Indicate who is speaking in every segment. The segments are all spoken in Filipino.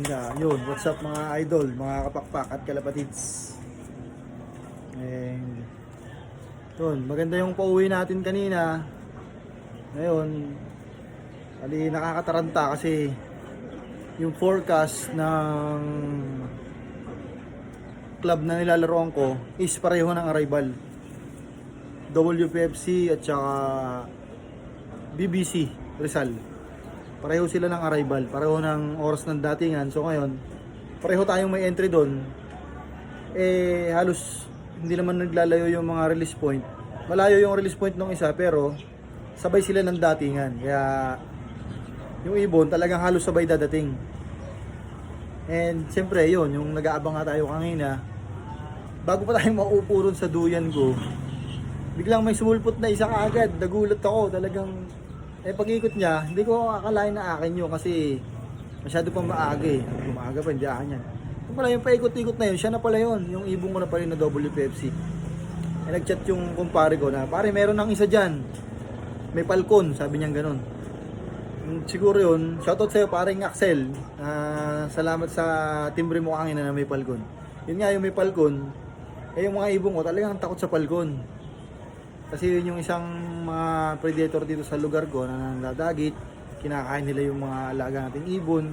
Speaker 1: Yun, what's up mga idol, mga kapakpak at kalapatids. And yun, maganda yung pauwi natin kanina. Ngayon, nakakataranta kasi yung forecast ng club na nilalaroan ko is pareho ng arrival. WPFC at saka BBC Rizal. Pareho sila ng arrival, pareho ng oras ng datingan. So ngayon, pareho tayong may entry doon. Halos hindi naman naglalayo yung mga release point. Malayo yung release point ng isa pero sabay sila ng datingan. Kaya yung ibon talagang halos sabay dadating. And siyempre yun, yung nag-aabang nga tayo kanina, bago pa tayo maupo ron sa duyan ko, biglang may sumulpot na isa kaagad. Nagulat ako, talagang pag-ikot niya, hindi ko akalain na akin yun kasi masyado pa maaga eh. Maaga pa, hindi akin yan. Kung pala yung paikot-ikot na yun, siya na pala yun. Yung ibong ko na pala na WPFC. Nag-chat yung kumpare ko na, pare meron ng isa dyan. May palkon, sabi niya ganun. Siguro yun, shoutout sa'yo paring Axel. Salamat sa timbre mo kanina na may palkon. Yun nga yung may palkon, yung mga ibong ko talagang takot sa palkon. Kasi yun yung isang mga predator dito sa lugar ko na nandadagit. Kinakain nila yung mga alaga nating ibon.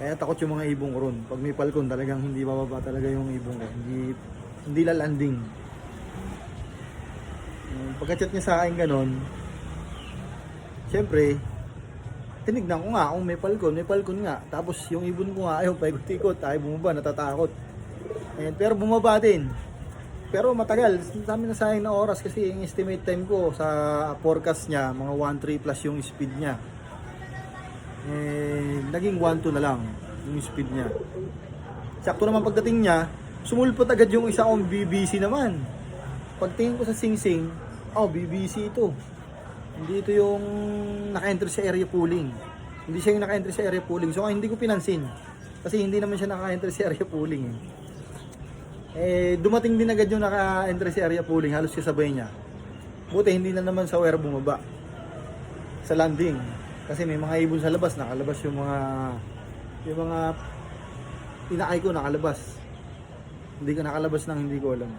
Speaker 1: Kaya takot yung mga ibong ko ron. Pag may palkon talagang hindi bababa talaga yung ibong ko. Hindi lalanding. Pagka-chat niya sa akin ganon, siyempre, tinignan ko nga kung may palkon nga. Tapos yung ibon ko nga, ayaw paikot-ikot, ayaw bumaba, natatakot. Pero bumaba din. Pero matagal, dami na sayang na oras kasi yung estimate time ko sa forecast niya, mga 1.3 plus yung speed niya. Naging 1.2 na lang yung speed niya. Sakto naman pagdating niya, sumulpot agad yung isa kong BBC naman. Pagtingin ko sa Sing-Sing, BBC ito. Hindi ito yung naka-enter sa area pooling. Hindi siya yung naka-enter sa area pooling. So hindi ko pinansin. Kasi hindi naman siya naka-enter sa area pooling. Dumating din agad yung naka-enter sa area pooling. Halos kasabay niya. Buti hindi na naman sa wire bumaba. Sa landing. Kasi may mga ibon sa labas. Nakalabas yung mga inakay ko nakalabas. Hindi ka nakalabas ng hindi ko alam.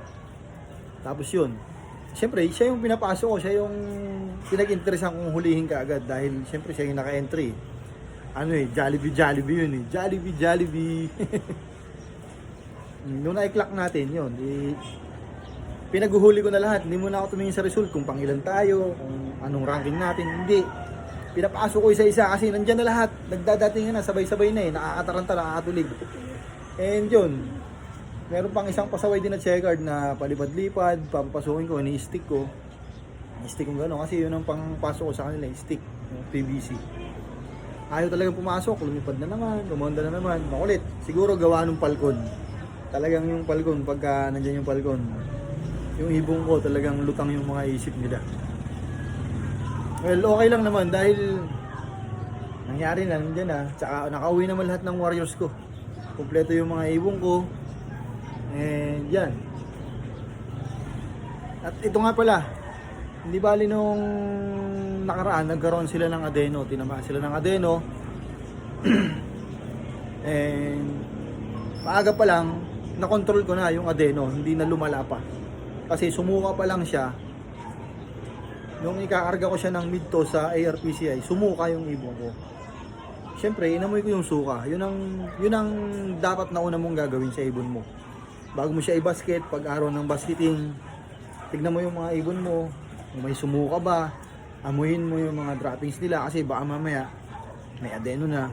Speaker 1: Tapos yun. Siyempre, siya yung pinapasok ko. Siya yung pinag-interesan kong hulihin ka agad. Dahil siyempre siya yung naka-entry. Jollibee yun eh. Jollibee. Nung na-clock natin yun, pinaguhuli ko na lahat. Hindi muna ako tumingin sa result kung pangilan tayo, kung anong ranking natin. Hindi. Pinapasok ko isa-isa kasi nandyan na lahat. Nagdadatingan na, sabay-sabay na eh. Nakakataranta, nakakatulig. And yun, meron pang isang pasaway din na checkered na palipad-lipad. Papapasukin ko, ini-stick ko. I-stick ko gano'n kasi yun ang pangpasok ko sa kanila, stick, yung PVC. Ayaw talagang pumasok, lumipad na naman, lumonda na naman. Makulit. Siguro gawa ng palkon. Talagang yung palkon, pagka nandyan yung palkon, yung ibong ko talagang lutang yung mga isip nila. Well, okay lang naman dahil nangyari na, nandyan na. Tsaka nakauwi naman lahat ng warriors ko. Kompleto yung mga ibong ko. And yan. At ito nga pala, hindi bali nung nakaraan, nagkaroon sila ng adeno. Tinamaan sila ng adeno. And maaga pa lang, na-control ko na yung adeno, hindi na lumala pa. Kasi sumuka pa lang siya. Nung ikakarga ko siya ng midto sa ARPCI, sumuka yung ibon ko. Siyempre, inamoy ko yung suka. Yun ang dapat na una mong gagawin sa ibon mo. Bago mo siya i-basket, pag araw ng basketing, tignan mo yung mga ibon mo, kung may sumuka ba, amuhin mo yung mga droppings nila kasi baka mamaya may adeno na.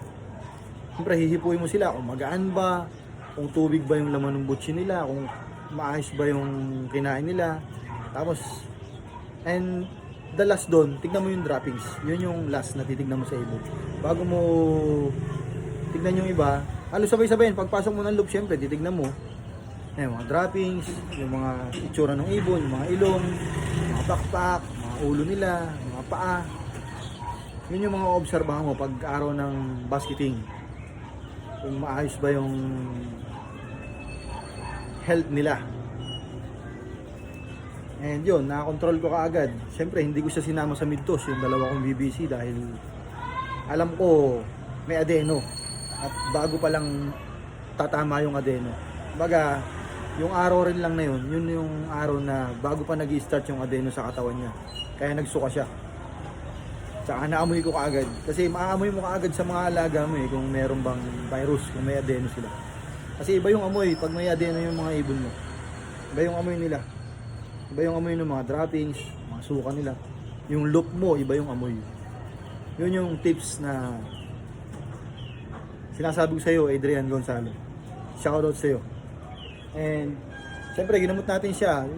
Speaker 1: Siyempre, hihipuin mo sila kung magaan ba, kung tubig ba yung laman ng butsi nila, kung maayos ba yung kinain nila. Tapos, and the last doon, tignan mo yung droppings. Yun yung last na titignan mo sa ibon. Bago mo tignan yung iba, halos sabay-sabay, pagpasok mo ng loop, syempre, titignan mo yung mga droppings, yung mga itsura ng ibon, yung mga ilong, mga backpack, mga ulo nila, mga paa. Yun yung mga obserbahan mo pag araw ng basketing. Kung maayos ba yung health nila. And yun, nakakontrol ko kaagad. Siyempre, hindi ko siya sinama sa midtos, yung dalawa kong BBC dahil alam ko may adeno. At bago pa lang tatama yung adeno. Baga, yung araw rin lang na yun yung araw na bago pa nag-i-start yung adeno sa katawan niya. Kaya nagsuka siya. Tsaka naamoy ko kaagad. Kasi maaamoy mo kaagad sa mga alaga mo kung meron bang virus, kung may adeno sila. Kasi iba yung amoy pag may adeno yung mga ibon mo. Iba yung amoy nila. Iba yung amoy ng mga droppings, mga suka nila. Yung look mo, iba yung amoy. Yun yung tips na sinasabi ko sa iyo, Adrian Gonzalo. Shoutout sa iyo. And syempre ginamot natin siya.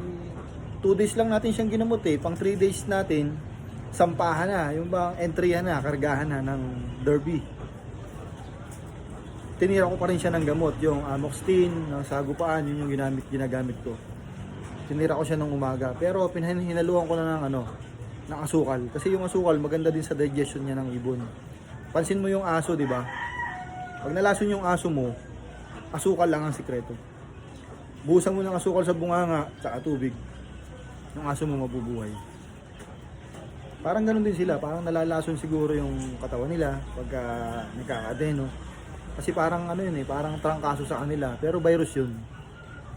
Speaker 1: 2 days lang natin siyang ginamot pang 3 days natin sampahan na, yung bang entry na, kargahan na ng derby. Tinira ko pa rin siya ng gamot, yung amoxicillin, ng sagupaan, yun yung ginagamit ko. Tinira ko siya ng umaga, pero hinaluan ko na ng ng asukal. Kasi yung asukal maganda din sa digestion niya ng ibon. Pansin mo yung aso, di ba? Pag nalason yung aso mo, asukal lang ang sikreto. Buhusan mo ng asukal sa bunganga, sa tubig, yung aso mo mabubuhay. Parang ganun din sila, parang nalalason siguro yung katawan nila pagka nagkakadeno. Kasi parang parang trangkaso sa kanila, pero virus yun.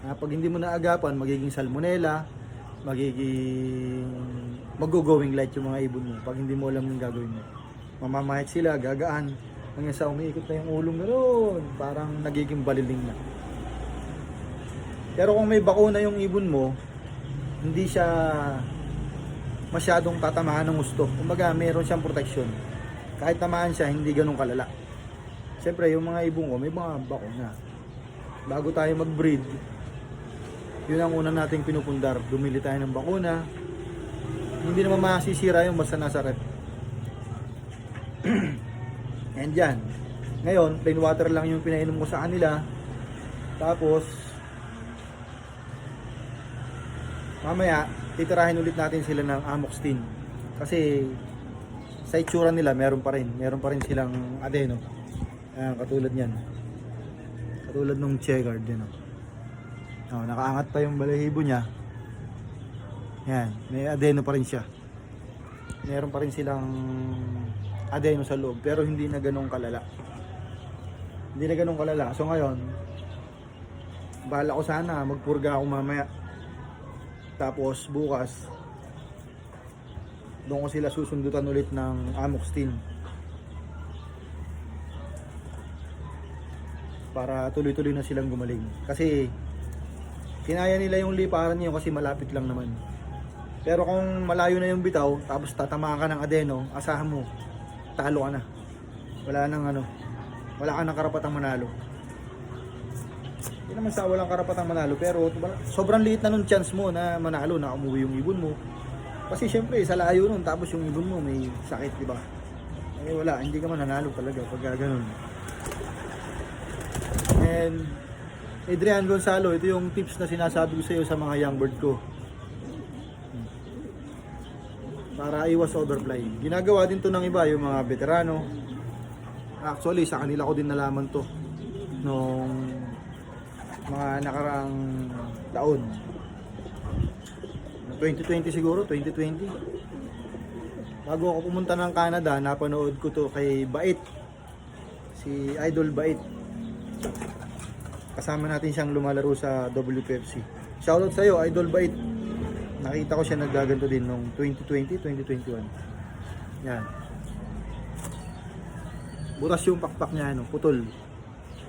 Speaker 1: Pag hindi mo naagapan, magiging salmonella, magiging mag-going light yung mga ibon mo pag hindi mo alam yung gagawin mo. Mamamahit sila, gagaan, hanggang sa umiikot na yung ulong gano'n, parang nagiging baliling na. Pero kung may bakuna yung ibon mo, hindi siya masyadong tatamaan ng gusto. Kumbaga, meron siyang protection. Kahit tamaan siya, hindi ganun kalala. Siyempre, yung mga ibon ko, may mga bakuna. Bago tayo mag-breed, yun ang una nating pinupundar. Bumili tayo ng bakuna. Hindi naman masisira yung basta nasa rep. And yan. Ngayon, plain water lang yung pinainom ko sa kanila. Tapos, mamaya, titirahin ulit natin sila ng amoxicillin. Kasi, sa itsura nila, meron pa rin silang adeno. Katulad yan. Katulad nung Chegard din. Nakaangat pa yung balahibo niya. Yan, may adeno pa rin siya. Meron pa rin silang adeno sa loob, pero hindi na ganun kalala. Hindi na ganun kalala. So ngayon, bahala ko sana magpurga ako mamaya. Tapos bukas, doon ko sila susundutan ulit ng amoxicillin. Para tuloy-tuloy na silang gumaling. Kasi kinaya nila yung liparan niyo kasi malapit lang naman. Pero kung malayo na yung bitaw, tapos tatamaan ka ng adeno, asahan mo, talo ka na. Wala ka nang karapatang manalo. Hindi naman sa walang karapatang manalo, pero sobrang liit na nung chance mo na manalo, na umuwi yung ibon mo. Kasi syempre, sa layo nun, tapos yung ibon mo may sakit, di ba? Wala, hindi ka mananalo talaga pag ganun. And Adrian Gonzalo, ito yung tips na sinasabi ko sa iyo sa mga young bird ko. Para iwas overfly. Ginagawa din to ng iba, yung mga veterano. Actually, sa kanila ko din nalaman to nung mga nakaraang taon. 2020 siguro, 2020. Bago ako pumunta ng Canada, napanood ko to kay Bait. Si Idol Bait. Kasama natin siyang lumalaro sa WPFC. Shoutout sa iyo, Idol Bait. Nakita ko siya naggaganto din nung 2020, 2021. Yan. Butas yung pakpak niya, putol.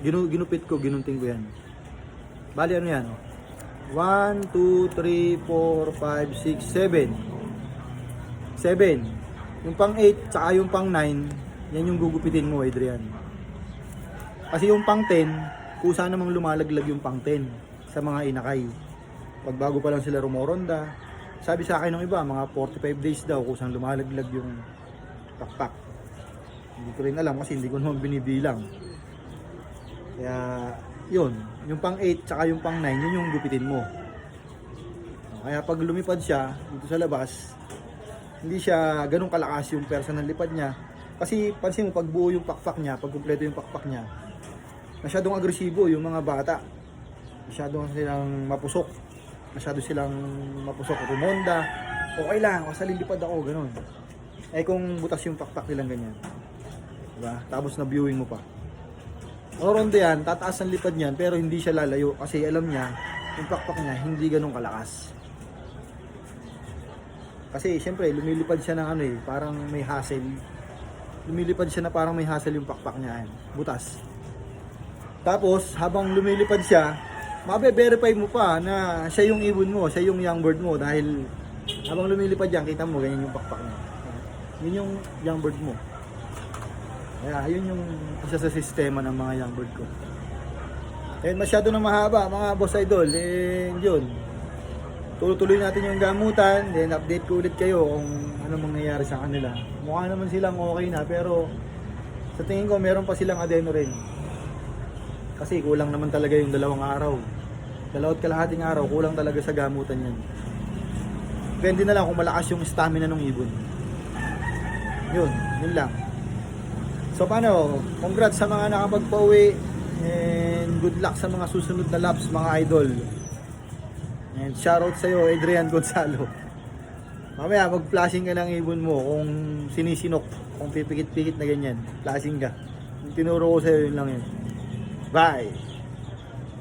Speaker 1: Ginupit ko, ginunting ko yan. Bali ano yan? 1, 2, 3, 4, 5, 6, 7. 7. Yung pang 8, tsaka yung pang 9, yan yung gugupitin mo, Adrian. Kasi yung pang 10, kusa namang lumalaglag yung pang 10 sa mga inakay. Pag bago pa lang sila rumoronda, sabi sa akin ng iba, mga 45 days daw kusang lumalaglag yung pakpak. Hindi ko rin alam kasi hindi ko naman binibilang. Kaya, yun. Yung pang 8 tsaka yung pang 9, yun yung gupitin mo. Kaya pag lumipad siya dito sa labas, hindi siya ganun kalakas yung persa ng lipad niya. Kasi pansin mo, pag buo yung pakpak niya, pag kumpleto yung pakpak niya, masyadong agresibo yung mga bata. Masyadong silang mapusok. Rumonda. Okay lang, masalilipad ako, ganun. Kung butas yung pakpak nilang ganyan. Diba? Tapos na viewing mo pa. Orondo yan, tataas ang lipad niyan pero hindi siya lalayo kasi alam niya yung pakpak niya hindi ganun kalakas. Kasi siyempre lumilipad siya ng ano eh, parang may hassle. Lumilipad siya na parang may hassle yung pakpak niya, yan, butas. Tapos habang lumilipad siya, mabe-verify mo pa na siya yung ibon mo, siya yung young bird mo dahil habang lumilipad yan, kita mo ganyan yung pakpak niya. Yun yung young bird mo. Kaya yun yung isa sa sistema ng mga young bird ko. Eh masyado na mahaba mga boss idol, eh yun. Tuloy natin yung gamutan, then update ko ulit kayo kung ano mangyayari sa kanila. Mukha naman silang okay na pero sa tingin ko meron pa silang adeno rin. Kasi kulang naman talaga yung 2 araw. 2 kalahating araw, kulang talaga sa gamutan yan. Depende na lang kung malakas yung stamina ng ibon. Yun lang. So paano, congrats sa mga nakapagpauwi and good luck sa mga susunod na laps mga idol. And shoutout sa iyo Adrian Gonzalo. Mamaya mag-flashing ka ng ibon mo kung sinisinok, kung pipikit-pikit na ganyan. Flashing ka. Yung tinuro ko sa iyo yun lang yun. Bye!